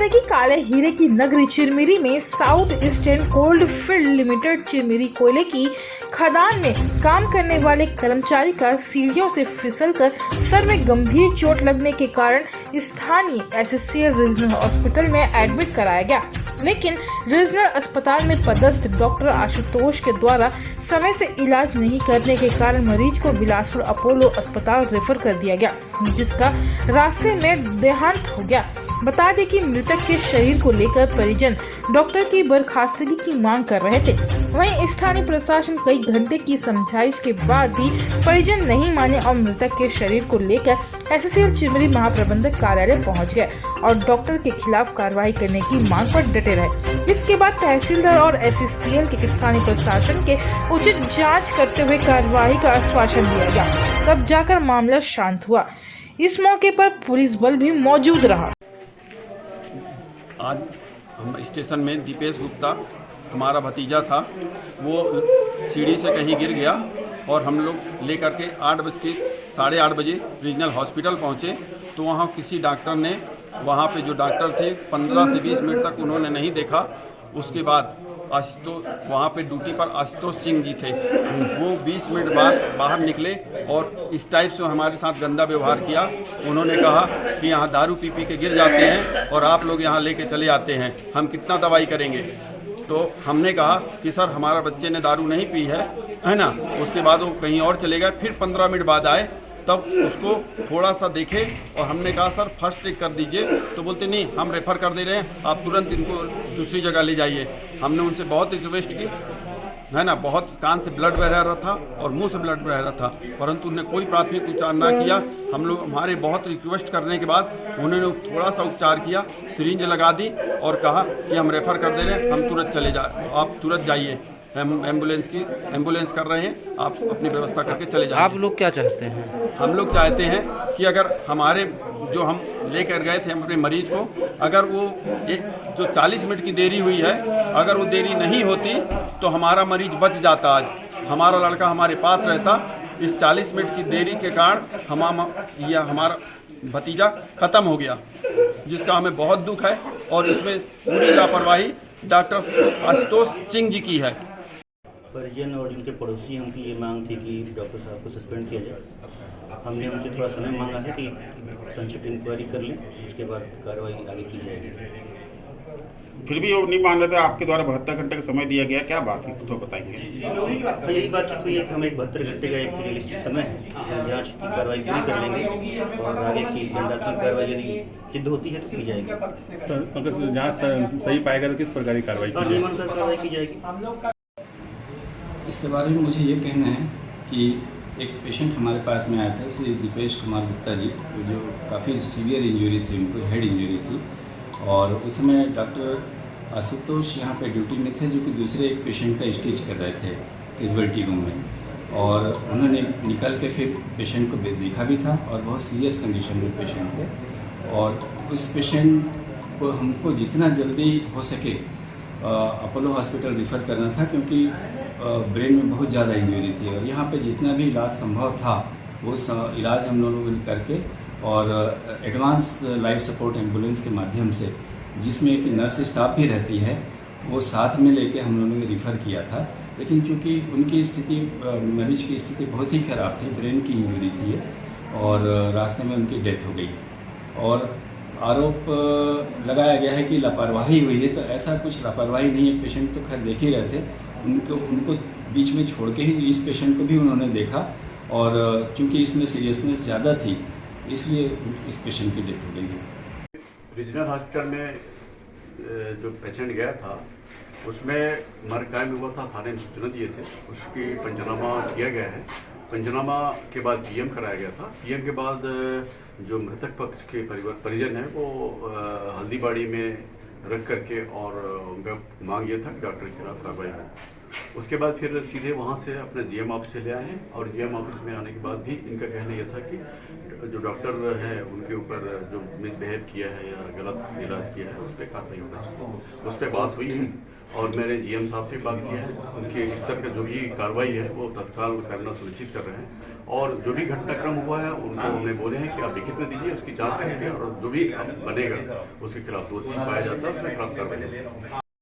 दें कि काले हीरे की नगरी चिरमिरी में south eastern cold field limited Chirmiri कोयले की खदान में काम करने वाले कर्मचारी का सीढ़ियों से फिसलकर सर में गंभीर चोट लगने के कारण स्थानीय एसएससीएल रीजनल हॉस्पिटल में एडमिट कराया गया, लेकिन रीजनल अस्पताल में पदस्थ डॉक्टर आशुतोष के द्वारा समय से इलाज नहीं करने के कारण मरीज को बिलासपुर अपोलो अस्पताल रेफर कर दिया गया, जिसका रास्ते में देहांत हो गया। बता दें कि मृतक के शरीर को लेकर परिजन डॉक्टर की बर्खास्तगी की मांग कर रहे थे। वहीं स्थानीय प्रशासन कई घंटे की समझाइश के बाद भी परिजन नहीं माने और मृतक के शरीर को लेकर एसएससीएल चिरमिरी महाप्रबंधक कार्यालय पहुंच गए और डॉक्टर के खिलाफ कार्रवाई करने की मांग पर डटे रहे। इसके बाद तहसीलदार और एसएससीएल के स्थानीय प्रशासन के उचित जाँच करते हुए कार्रवाई का आश्वासन दिया गया, तब जाकर मामला शांत हुआ। इस मौके पर पुलिस बल भी मौजूद रहा। आज हम स्टेशन में दीपेश गुप्ता, हमारा भतीजा था, वो सीढ़ी से कहीं गिर गया और हम लोग लेकर के 8:30 बजे रीजनल हॉस्पिटल पहुँचे तो वहाँ किसी डॉक्टर ने, वहाँ पे जो डॉक्टर थे 15 से 20 मिनट तक उन्होंने नहीं देखा। उसके बाद वहाँ पे ड्यूटी पर आशुतोष सिंह जी थे, वो 20 मिनट बाद बाहर निकले और इस टाइप से हमारे साथ गंदा व्यवहार किया। उन्होंने कहा कि यहाँ दारू पी के गिर जाते हैं और आप लोग यहाँ लेके चले आते हैं, हम कितना दवाई करेंगे। तो हमने कहा कि सर हमारा बच्चे ने दारू नहीं पी है ना। उसके बाद वो कहीं और चले गए, फिर 15 मिनट बाद आए, तब उसको थोड़ा सा देखे और हमने कहा सर फर्स्ट एड कर दीजिए, तो बोलते नहीं हम रेफ़र कर दे रहे हैं, आप तुरंत इनको दूसरी जगह ले जाइए। हमने उनसे बहुत रिक्वेस्ट की, है ना, बहुत कान से ब्लड बह रहा था और मुंह से ब्लड बह रहा था, परंतु उन्होंने कोई प्राथमिक उपचार ना किया। हम लोग हमारे बहुत रिक्वेस्ट करने के बाद उन्होंने थोड़ा सा उपचार किया, सिरिंज लगा दी और कहा कि हम रेफ़र कर दे रहे हैं, हम तुरंत चले आप तुरंत जाइए, हम एम्बुलेंस कर रहे हैं, आप अपनी व्यवस्था करके चले जाइए। आप लोग क्या चाहते हैं? हम लोग चाहते हैं कि अगर हमारे जो हम लेकर गए थे अपने मरीज को, अगर वो जो 40 मिनट की देरी हुई है, अगर वो देरी नहीं होती तो हमारा मरीज बच जाता। आज हमारा लड़का हमारे पास रहता। इस 40 मिनट की देरी के कारण हमारा भतीजा ख़त्म हो गया, जिसका हमें बहुत दुख है और इसमें पूरी लापरवाही डॉक्टर आशुतोष सिंह जी की है। परिजन और इनके पड़ोसी उनकी ये मांग थी कि डॉक्टर साहब को सस्पेंड किया जाए। हमने उनसे थोड़ा समय मांगा है कि संक्षिप्त इंक्वायरी कर लें, उसके बाद कार्रवाई आगे की जाएगी। फिर भी वो नहीं मान रहे थे, आपके द्वारा 72 घंटे का समय दिया गया, क्या बात है तो बताएंगे? यही बात हुई है कि हम एक 72 घंटे का एक रियलिस्टिक समय है, जाँच की कार्रवाई पूरी कर लेंगे और आगे की दंडात्मक कार्रवाई यदि सिद्ध होती है तो की जाएगी। अगर जाँच सही पाएगा तो किस प्रकार की कार्रवाई की जाएगी? कार्रवाई की जाएगी। इसके बारे में मुझे ये कहना है कि एक पेशेंट हमारे पास में आया था, श्री दीपेश कुमार गुप्ता जी, जो काफ़ी सीवियर इंजरी थी, उनको हेड इंजरी थी और उस समय डॉक्टर आशुतोष यहाँ पे ड्यूटी में थे, जो कि दूसरे एक पेशेंट का स्टिच कर रहे थे कैजुअल्टी रूम में, और उन्होंने निकल के फिर पेशेंट को देखा भी था और बहुत सीरियस कंडीशन में पेशेंट थे और उस पेशेंट को हमको जितना जल्दी हो सके अपोलो हॉस्पिटल रिफ़र करना था, क्योंकि ब्रेन में बहुत ज़्यादा इंजरी थी और यहाँ पे जितना भी इलाज संभव था वो इलाज हम लोगों ने करके और एडवांस लाइफ सपोर्ट एम्बुलेंस के माध्यम से, जिसमें एक नर्स स्टाफ भी रहती है, वो साथ में लेके हम लोगों ने रिफ़र किया था। लेकिन चूँकि उनकी स्थिति, मरीज की स्थिति बहुत ही ख़राब थी, ब्रेन की इंजरी थी और रास्ते में उनकी डेथ हो गई और आरोप लगाया गया है कि लापरवाही हुई है। तो ऐसा कुछ लापरवाही नहीं है, पेशेंट तो खैर देख ही रहे थे, उनको बीच में छोड़ के ही इस पेशेंट को भी उन्होंने देखा और चूंकि इसमें सीरियसनेस ज़्यादा थी इसलिए इस पेशेंट की डेथ हो गई। रीजनल हॉस्पिटल में जो पेशेंट गया था उसमें मर्ग कायम हुआ था, थाने में सूचना दिए थे, उसकी पंचनामा किया गया है। पंचनामा के बाद पीएम कराया गया था। पीएम के बाद जो मृतक पक्ष के परिजन हैं वो हल्दीबाड़ी में रख करके और उनका मांग ये था कि डॉक्टर के खिलाफ कार्रवाई हो। उसके बाद फिर सीधे वहाँ से अपने जीएम ऑफिस से ले आए हैं और जीएम ऑफिस में आने के बाद भी इनका कहना यह था कि जो डॉक्टर है उनके ऊपर जो मिसबिहेव किया है या गलत इलाज किया है उस पर कार्रवाई होना चाहिए। उस पर बात हुई है और मैंने जीएम साहब से बात किया है, उनके स्तर का जो भी कार्रवाई है वो तत्काल करना सुनिश्चित कर रहे हैं और जो भी घटनाक्रम हुआ है उनको हमने बोले हैं कि आप लिखित में दीजिए, उसकी जाँच करेंगे और जो भी बनेगा उसके खिलाफ दोषी पाया जाता है उसके खिलाफ कार्रवाई होगी।